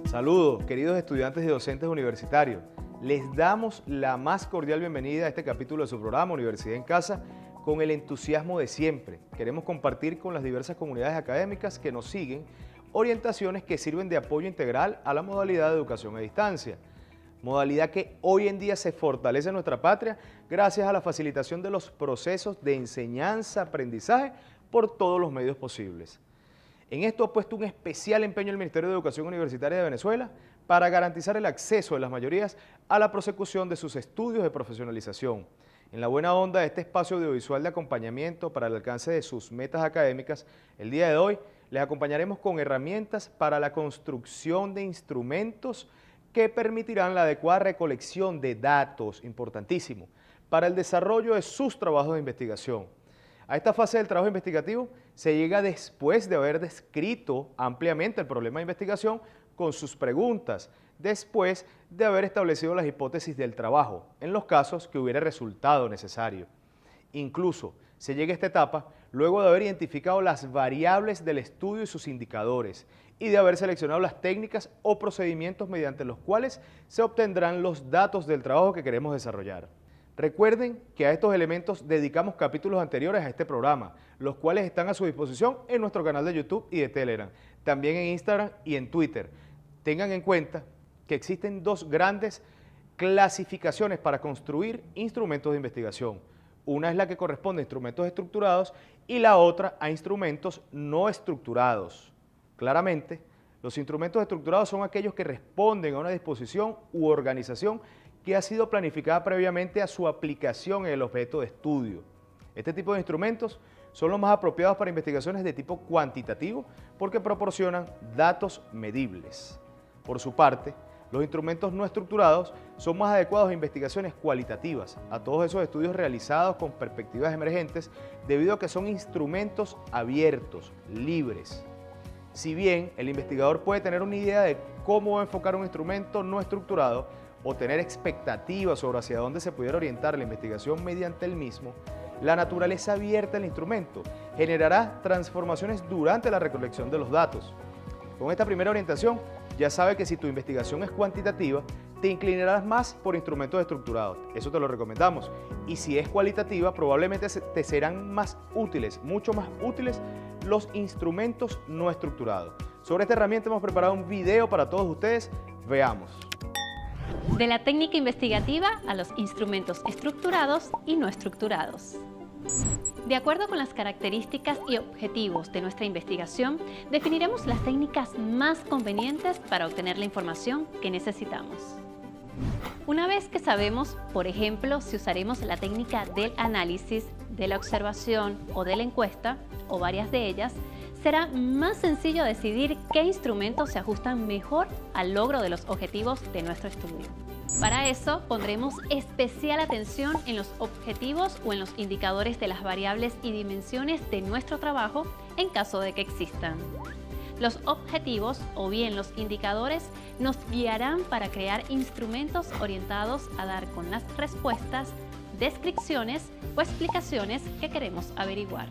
Saludos, queridos estudiantes y docentes universitarios. Les damos la más cordial bienvenida a este capítulo de su programa Universidad en Casa con el entusiasmo de siempre. Queremos compartir con las diversas comunidades académicas que nos siguen orientaciones que sirven de apoyo integral a la modalidad de educación a distancia. Modalidad que hoy en día se fortalece en nuestra patria gracias a la facilitación de los procesos de enseñanza-aprendizaje por todos los medios posibles. En esto ha puesto un especial empeño el Ministerio de Educación Universitaria de Venezuela para garantizar el acceso de las mayorías a la prosecución de sus estudios de profesionalización. En la buena onda de este espacio audiovisual de acompañamiento para el alcance de sus metas académicas, el día de hoy les acompañaremos con herramientas para la construcción de instrumentos que permitirán la adecuada recolección de datos, importantísimo, para el desarrollo de sus trabajos de investigación. A esta fase del trabajo investigativo se llega después de haber descrito ampliamente el problema de investigación con sus preguntas, después de haber establecido las hipótesis del trabajo, en los casos que hubiera resultado necesario. Incluso se llega a esta etapa luego de haber identificado las variables del estudio y sus indicadores, y de haber seleccionado las técnicas o procedimientos mediante los cuales se obtendrán los datos del trabajo que queremos desarrollar. Recuerden que a estos elementos dedicamos capítulos anteriores a este programa, los cuales están a su disposición en nuestro canal de YouTube y de Telegram, también en Instagram y en Twitter. Tengan en cuenta que existen dos grandes clasificaciones para construir instrumentos de investigación. Una es la que corresponde a instrumentos estructurados y la otra a instrumentos no estructurados. Claramente, los instrumentos estructurados son aquellos que responden a una disposición u organización que ha sido planificada previamente a su aplicación en el objeto de estudio. Este tipo de instrumentos son los más apropiados para investigaciones de tipo cuantitativo porque proporcionan datos medibles. Por su parte, los instrumentos no estructurados son más adecuados a investigaciones cualitativas, a todos esos estudios realizados con perspectivas emergentes, debido a que son instrumentos abiertos, libres. Si bien el investigador puede tener una idea de cómo va a enfocar un instrumento no estructurado o tener expectativas sobre hacia dónde se pudiera orientar la investigación mediante el mismo, la naturaleza abierta del instrumento generará transformaciones durante la recolección de los datos. Con esta primera orientación, ya sabe que si tu investigación es cuantitativa, te inclinarás más por instrumentos estructurados, eso te lo recomendamos. Y si es cualitativa, probablemente te serán más útiles, mucho más útiles, los instrumentos no estructurados. Sobre esta herramienta hemos preparado un video para todos ustedes, veamos. De la técnica investigativa a los instrumentos estructurados y no estructurados. De acuerdo con las características y objetivos de nuestra investigación, definiremos las técnicas más convenientes para obtener la información que necesitamos. Una vez que sabemos, por ejemplo, si usaremos la técnica del análisis, de la observación o de la encuesta, o varias de ellas, será más sencillo decidir qué instrumentos se ajustan mejor al logro de los objetivos de nuestro estudio. Para eso pondremos especial atención en los objetivos o en los indicadores de las variables y dimensiones de nuestro trabajo en caso de que existan. Los objetivos o bien los indicadores nos guiarán para crear instrumentos orientados a dar con las respuestas, descripciones o explicaciones que queremos averiguar.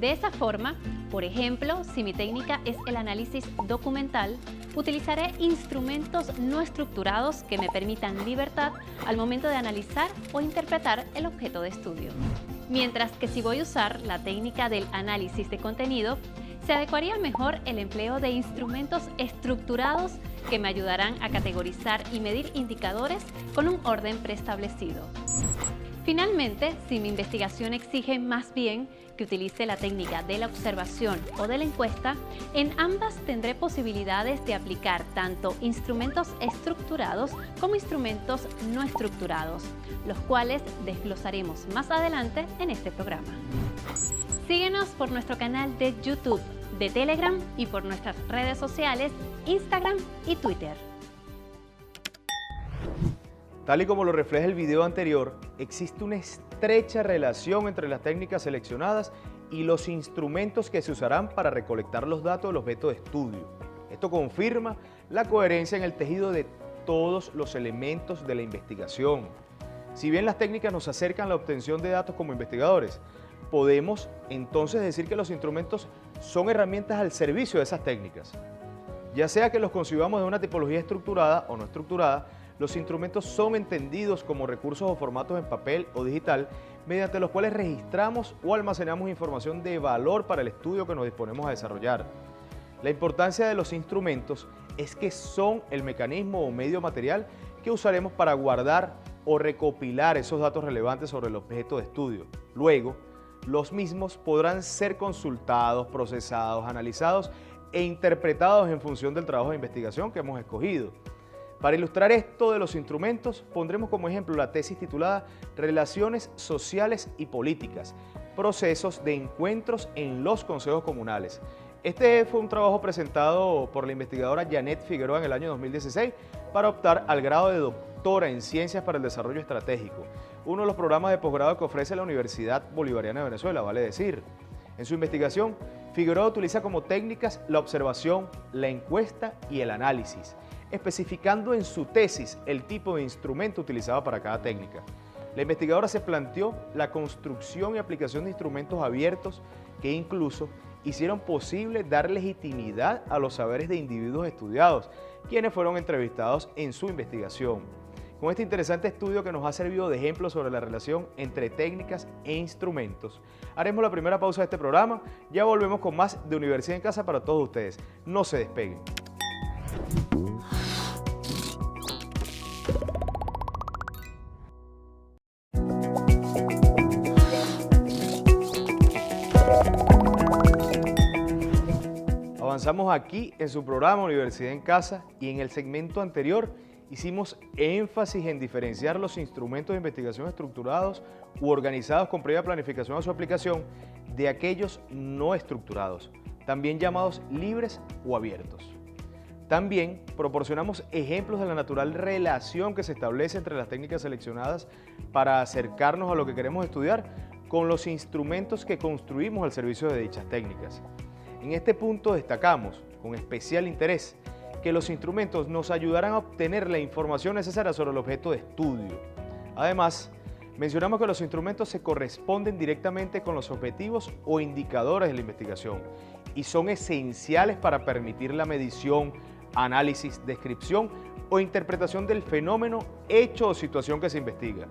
De esa forma, por ejemplo, si mi técnica es el análisis documental, utilizaré instrumentos no estructurados que me permitan libertad al momento de analizar o interpretar el objeto de estudio. Mientras que si voy a usar la técnica del análisis de contenido, se adecuaría mejor el empleo de instrumentos estructurados que me ayudarán a categorizar y medir indicadores con un orden preestablecido. Finalmente, si mi investigación exige más bien que utilice la técnica de la observación o de la encuesta, en ambas tendré posibilidades de aplicar tanto instrumentos estructurados como instrumentos no estructurados, los cuales desglosaremos más adelante en este programa. Síguenos por nuestro canal de YouTube, de Telegram y por nuestras redes sociales, Instagram y Twitter. Tal y como lo refleja el video anterior, existe una estrecha relación entre las técnicas seleccionadas y los instrumentos que se usarán para recolectar los datos del objeto de estudio. Esto confirma la coherencia en el tejido de todos los elementos de la investigación. Si bien las técnicas nos acercan a la obtención de datos como investigadores, podemos entonces decir que los instrumentos son herramientas al servicio de esas técnicas. Ya sea que los concibamos de una tipología estructurada o no estructurada, los instrumentos son entendidos como recursos o formatos en papel o digital mediante los cuales registramos o almacenamos información de valor para el estudio que nos disponemos a desarrollar. La importancia de los instrumentos es que son el mecanismo o medio material que usaremos para guardar o recopilar esos datos relevantes sobre el objeto de estudio. Luego, los mismos podrán ser consultados, procesados, analizados e interpretados en función del trabajo de investigación que hemos escogido. Para ilustrar esto de los instrumentos, pondremos como ejemplo la tesis titulada Relaciones Sociales y Políticas, procesos de encuentros en los consejos comunales. Este fue un trabajo presentado por la investigadora Janet Figueroa en el año 2016 para optar al grado de doctora en Ciencias para el Desarrollo Estratégico, uno de los programas de posgrado que ofrece la Universidad Bolivariana de Venezuela, vale decir. En su investigación, Figueroa utiliza como técnicas la observación, la encuesta y el análisis, especificando en su tesis el tipo de instrumento utilizado para cada técnica. La investigadora se planteó la construcción y aplicación de instrumentos abiertos que incluso hicieron posible dar legitimidad a los saberes de individuos estudiados, quienes fueron entrevistados en su investigación. Con este interesante estudio que nos ha servido de ejemplo sobre la relación entre técnicas e instrumentos, haremos la primera pausa de este programa. Ya volvemos con más de Universidad en Casa para todos ustedes. No se despeguen. Avanzamos aquí en su programa Universidad en Casa y en el segmento anterior hicimos énfasis en diferenciar los instrumentos de investigación estructurados u organizados con previa planificación a su aplicación de aquellos no estructurados, también llamados libres o abiertos. También proporcionamos ejemplos de la natural relación que se establece entre las técnicas seleccionadas para acercarnos a lo que queremos estudiar con los instrumentos que construimos al servicio de dichas técnicas. En este punto destacamos, con especial interés, que los instrumentos nos ayudarán a obtener la información necesaria sobre el objeto de estudio. Además, mencionamos que los instrumentos se corresponden directamente con los objetivos o indicadores de la investigación y son esenciales para permitir la medición, análisis, descripción o interpretación del fenómeno, hecho o situación que se investiga.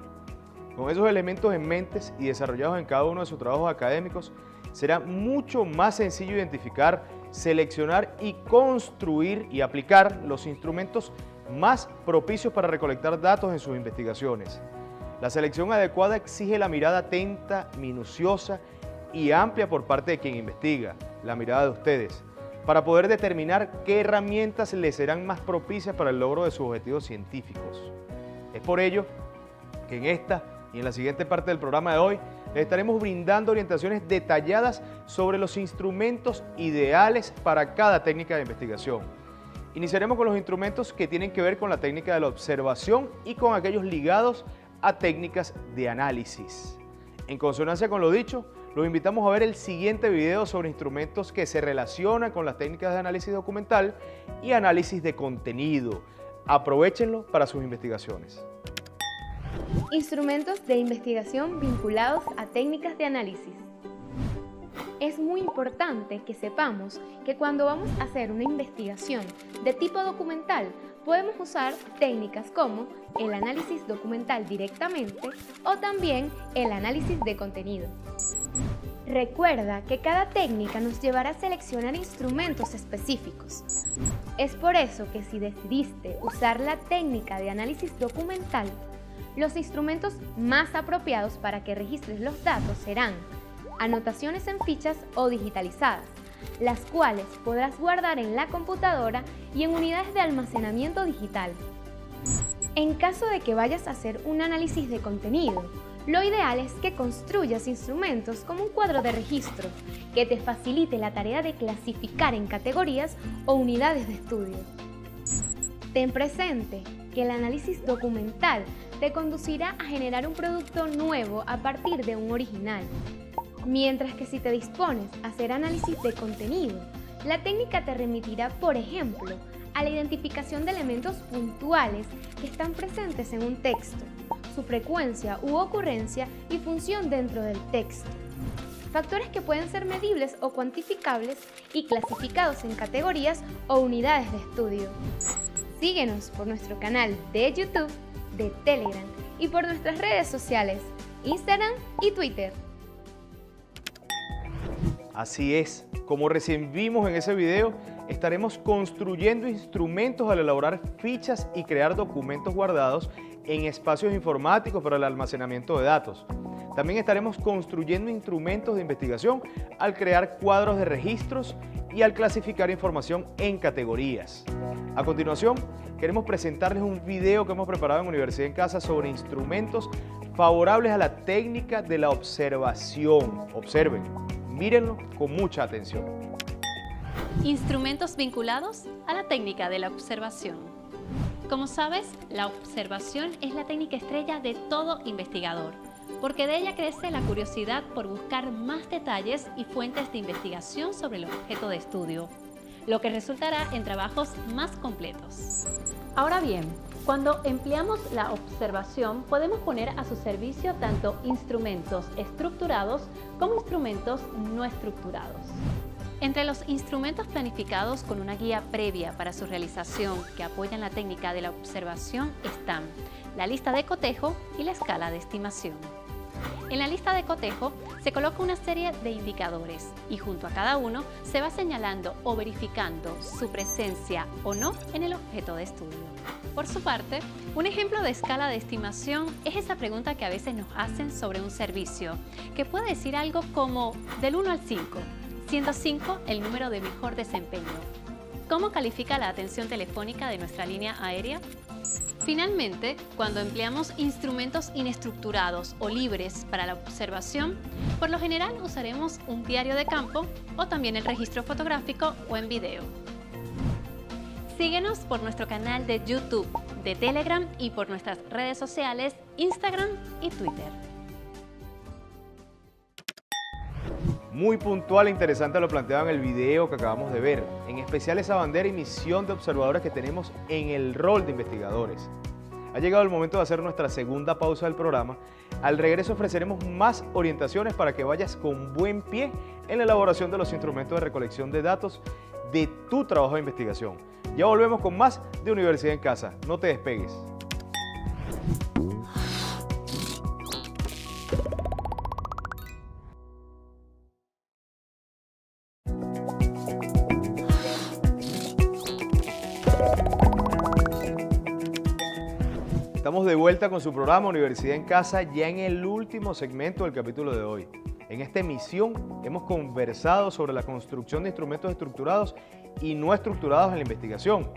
Con esos elementos en mente y desarrollados en cada uno de sus trabajos académicos, será mucho más sencillo identificar, seleccionar y construir y aplicar los instrumentos más propicios para recolectar datos en sus investigaciones. La selección adecuada exige la mirada atenta, minuciosa y amplia por parte de quien investiga, la mirada de ustedes, para poder determinar qué herramientas les serán más propicias para el logro de sus objetivos científicos. Es por ello que en esta y en la siguiente parte del programa de hoy les estaremos brindando orientaciones detalladas sobre los instrumentos ideales para cada técnica de investigación. Iniciaremos con los instrumentos que tienen que ver con la técnica de la observación y con aquellos ligados a técnicas de análisis. En consonancia con lo dicho, los invitamos a ver el siguiente video sobre instrumentos que se relacionan con las técnicas de análisis documental y análisis de contenido. Aprovéchenlo para sus investigaciones. Instrumentos de investigación vinculados a técnicas de análisis. Es muy importante que sepamos que cuando vamos a hacer una investigación de tipo documental, podemos usar técnicas como el análisis documental directamente o también el análisis de contenido. Recuerda que cada técnica nos llevará a seleccionar instrumentos específicos. Es por eso que si decidiste usar la técnica de análisis documental, los instrumentos más apropiados para que registres los datos serán anotaciones en fichas o digitalizadas, las cuales podrás guardar en la computadora y en unidades de almacenamiento digital. En caso de que vayas a hacer un análisis de contenido, lo ideal es que construyas instrumentos como un cuadro de registro que te facilite la tarea de clasificar en categorías o unidades de estudio. Ten presente que el análisis documental te conducirá a generar un producto nuevo a partir de un original, mientras que si te dispones a hacer análisis de contenido, la técnica te remitirá, por ejemplo, a la identificación de elementos puntuales que están presentes en un texto, su frecuencia u ocurrencia y función dentro del texto. factores que pueden ser medibles o cuantificables y clasificados en categorías o unidades de estudio. Síguenos por nuestro canal de YouTube, de Telegram y por nuestras redes sociales, Instagram y Twitter. Así es, como recién vimos en ese video, estaremos construyendo instrumentos al elaborar fichas y crear documentos guardados en espacios informáticos para el almacenamiento de datos. También estaremos construyendo instrumentos de investigación al crear cuadros de registros y al clasificar información en categorías. A continuación, queremos presentarles un video que hemos preparado en Universidad en Casa sobre instrumentos favorables a la técnica de la observación. Observen, mírenlo con mucha atención. Instrumentos vinculados a la técnica de la observación. Como sabes, la observación es la técnica estrella de todo investigador, porque de ella crece la curiosidad por buscar más detalles y fuentes de investigación sobre el objeto de estudio, lo que resultará en trabajos más completos. Ahora bien, cuando empleamos la observación, podemos poner a su servicio tanto instrumentos estructurados como instrumentos no estructurados. Entre los instrumentos planificados con una guía previa para su realización que apoyan la técnica de la observación están la lista de cotejo y la escala de estimación. En la lista de cotejo se coloca una serie de indicadores y junto a cada uno se va señalando o verificando su presencia o no en el objeto de estudio. Por su parte, un ejemplo de escala de estimación es esa pregunta que a veces nos hacen sobre un servicio, que puede decir algo como del 1 al 5, siendo 5 el número de mejor desempeño. ¿Cómo califica la atención telefónica de nuestra línea aérea? Finalmente, cuando empleamos instrumentos inestructurados o libres para la observación, por lo general usaremos un diario de campo o también el registro fotográfico o en video. Síguenos por nuestro canal de YouTube, de Telegram y por nuestras redes sociales, Instagram y Twitter. Muy puntual e interesante lo planteado en el video que acabamos de ver, en especial esa bandera y misión de observadores que tenemos en el rol de investigadores. Ha llegado el momento de hacer nuestra segunda pausa del programa. Al regreso ofreceremos más orientaciones para que vayas con buen pie en la elaboración de los instrumentos de recolección de datos de tu trabajo de investigación. Ya volvemos con más de Universidad en Casa. No te despegues. Estamos de vuelta con su programa Universidad en Casa, ya en el último segmento del capítulo de hoy. En esta emisión hemos conversado sobre la construcción de instrumentos estructurados y no estructurados en la investigación.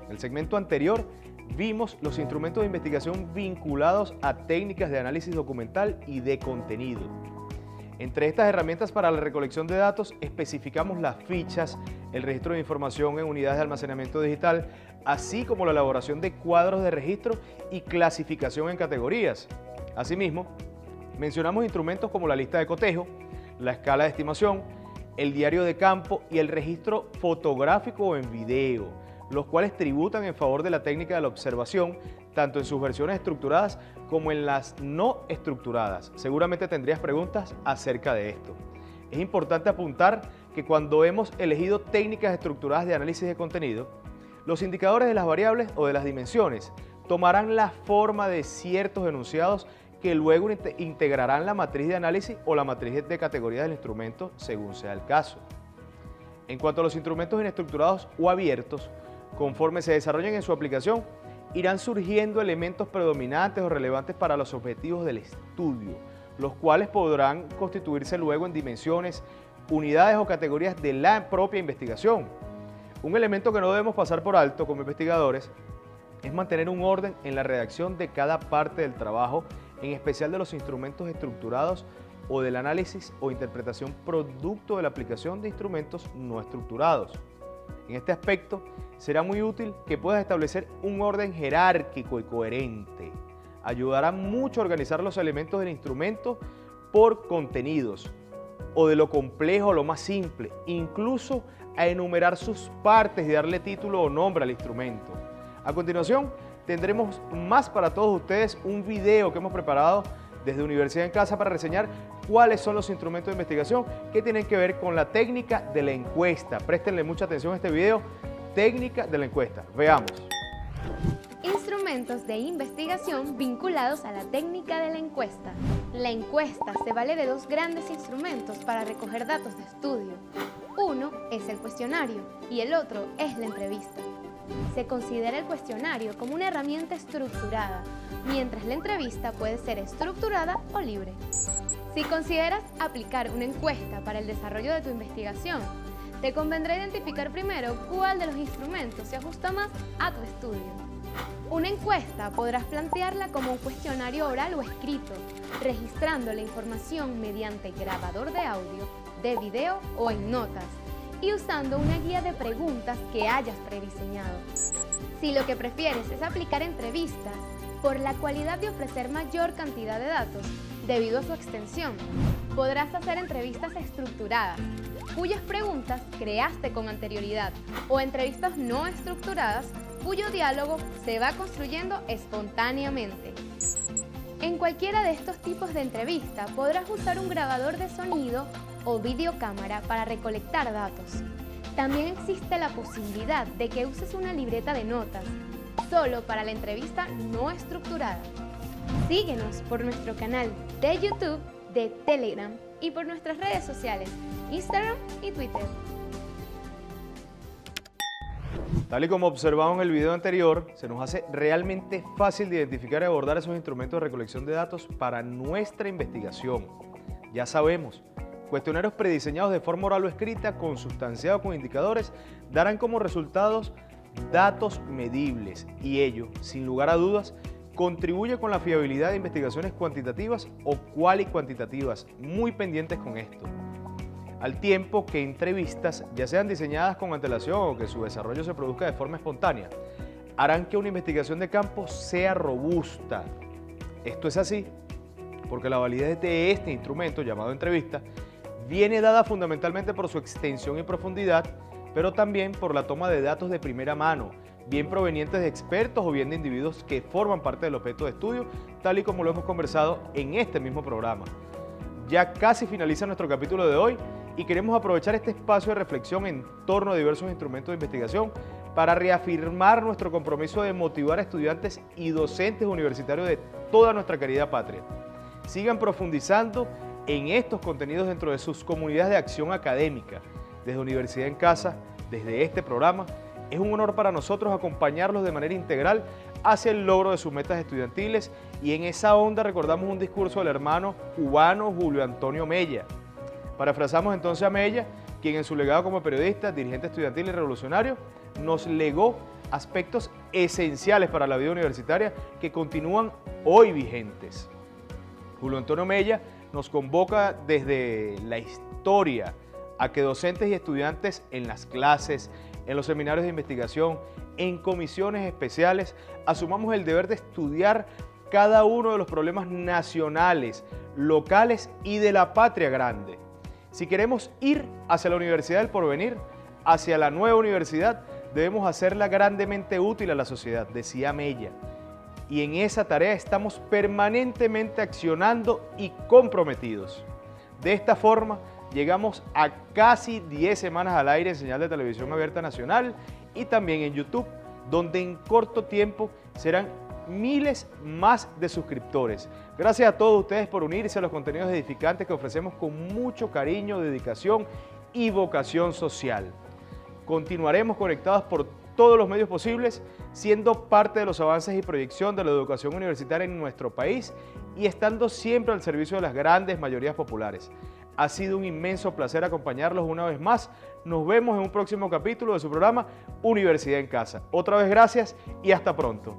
En el segmento anterior vimos los instrumentos de investigación vinculados a técnicas de análisis documental y de contenido. Entre estas herramientas para la recolección de datos especificamos las fichas, el registro de información en unidades de almacenamiento digital, así como la elaboración de cuadros de registro y clasificación en categorías. Asimismo, mencionamos instrumentos como la lista de cotejo, la escala de estimación, el diario de campo y el registro fotográfico o en video, los cuales tributan en favor de la técnica de la observación, tanto en sus versiones estructuradas como en las no estructuradas. Seguramente tendrías preguntas acerca de esto. Es importante apuntar que cuando hemos elegido técnicas estructuradas de análisis de contenido, los indicadores de las variables o de las dimensiones tomarán la forma de ciertos enunciados que luego integrarán la matriz de análisis o la matriz de categorías del instrumento según sea el caso. En cuanto a los instrumentos inestructurados o abiertos, conforme se desarrollen en su aplicación, irán surgiendo elementos predominantes o relevantes para los objetivos del estudio, los cuales podrán constituirse luego en dimensiones, unidades o categorías de la propia investigación. Un elemento que no debemos pasar por alto como investigadores es mantener un orden en la redacción de cada parte del trabajo, en especial de los instrumentos estructurados o del análisis o interpretación producto de la aplicación de instrumentos no estructurados. En este aspecto, será muy útil que puedas establecer un orden jerárquico y coherente. Ayudará mucho a organizar los elementos del instrumento por contenidos, o de lo complejo a lo más simple, incluso a enumerar sus partes y darle título o nombre al instrumento. A continuación, tendremos más para todos ustedes, un video que hemos preparado desde Universidad en Casa para reseñar cuáles son los instrumentos de investigación que tienen que ver con la técnica de la encuesta. Préstenle mucha atención a este video, técnica de la encuesta. Veamos. Instrumentos de investigación vinculados a la técnica de la encuesta. La encuesta se vale de dos grandes instrumentos para recoger datos de estudio. Uno es el cuestionario y el otro es la entrevista. Se considera el cuestionario como una herramienta estructurada, mientras la entrevista puede ser estructurada o libre. Si consideras aplicar una encuesta para el desarrollo de tu investigación, te convendrá identificar primero cuál de los instrumentos se ajusta más a tu estudio. Una encuesta podrás plantearla como un cuestionario oral o escrito, registrando la información mediante grabador de audio, de video o en notas, y usando una guía de preguntas que hayas prediseñado. Si lo que prefieres es aplicar entrevistas, por la cualidad de ofrecer mayor cantidad de datos, debido a su extensión, podrás hacer entrevistas estructuradas, cuyas preguntas creaste con anterioridad, o entrevistas no estructuradas, cuyo diálogo se va construyendo espontáneamente. En cualquiera de estos tipos de entrevista podrás usar un grabador de sonido o videocámara para recolectar datos. También existe la posibilidad de que uses una libreta de notas, solo para la entrevista no estructurada. Síguenos por nuestro canal de YouTube, de Telegram y por nuestras redes sociales, Instagram y Twitter. Tal y como observamos en el video anterior, se nos hace realmente fácil de identificar y abordar esos instrumentos de recolección de datos para nuestra investigación. Ya sabemos, cuestionarios prediseñados de forma oral o escrita, consustanciados con indicadores, darán como resultados datos medibles y ello, sin lugar a dudas, contribuye con la fiabilidad de investigaciones cuantitativas o cuantitativas, muy pendientes con esto. Al tiempo que entrevistas, ya sean diseñadas con antelación o que su desarrollo se produzca de forma espontánea, harán que una investigación de campo sea robusta. Esto es así porque la validez de este instrumento llamado entrevista viene dada fundamentalmente por su extensión y profundidad, pero también por la toma de datos de primera mano, bien provenientes de expertos o bien de individuos que forman parte del objeto de estudio, tal y como lo hemos conversado en este mismo programa. Ya casi finaliza nuestro capítulo de hoy y queremos aprovechar este espacio de reflexión en torno a diversos instrumentos de investigación para reafirmar nuestro compromiso de motivar a estudiantes y docentes universitarios de toda nuestra querida patria. Sigan profundizando en estos contenidos dentro de sus comunidades de acción académica. Desde Universidad en Casa, desde este programa, es un honor para nosotros acompañarlos de manera integral hacia el logro de sus metas estudiantiles y en esa onda recordamos un discurso del hermano cubano Julio Antonio Mella. Parafrasamos entonces a Mella, quien en su legado como periodista, dirigente estudiantil y revolucionario, nos legó aspectos esenciales para la vida universitaria que continúan hoy vigentes. Julio Antonio Mella nos convoca desde la historia a que docentes y estudiantes en las clases, en los seminarios de investigación, en comisiones especiales, asumamos el deber de estudiar cada uno de los problemas nacionales, locales y de la patria grande. Si queremos ir hacia la Universidad del Porvenir, hacia la nueva universidad, debemos hacerla grandemente útil a la sociedad, decía Mella. Y en esa tarea estamos permanentemente accionando y comprometidos. De esta forma, llegamos a casi 10 semanas al aire en señal de televisión abierta nacional y también en YouTube, donde en corto tiempo serán miles más de suscriptores. Gracias a todos ustedes por unirse a los contenidos edificantes que ofrecemos con mucho cariño, dedicación y vocación social. Continuaremos conectados por todos los medios posibles, siendo parte de los avances y proyección de la educación universitaria en nuestro país y estando siempre al servicio de las grandes mayorías populares. Ha sido un inmenso placer acompañarlos una vez más. Nos vemos en un próximo capítulo de su programa Universidad en Casa. Otra vez gracias y hasta pronto.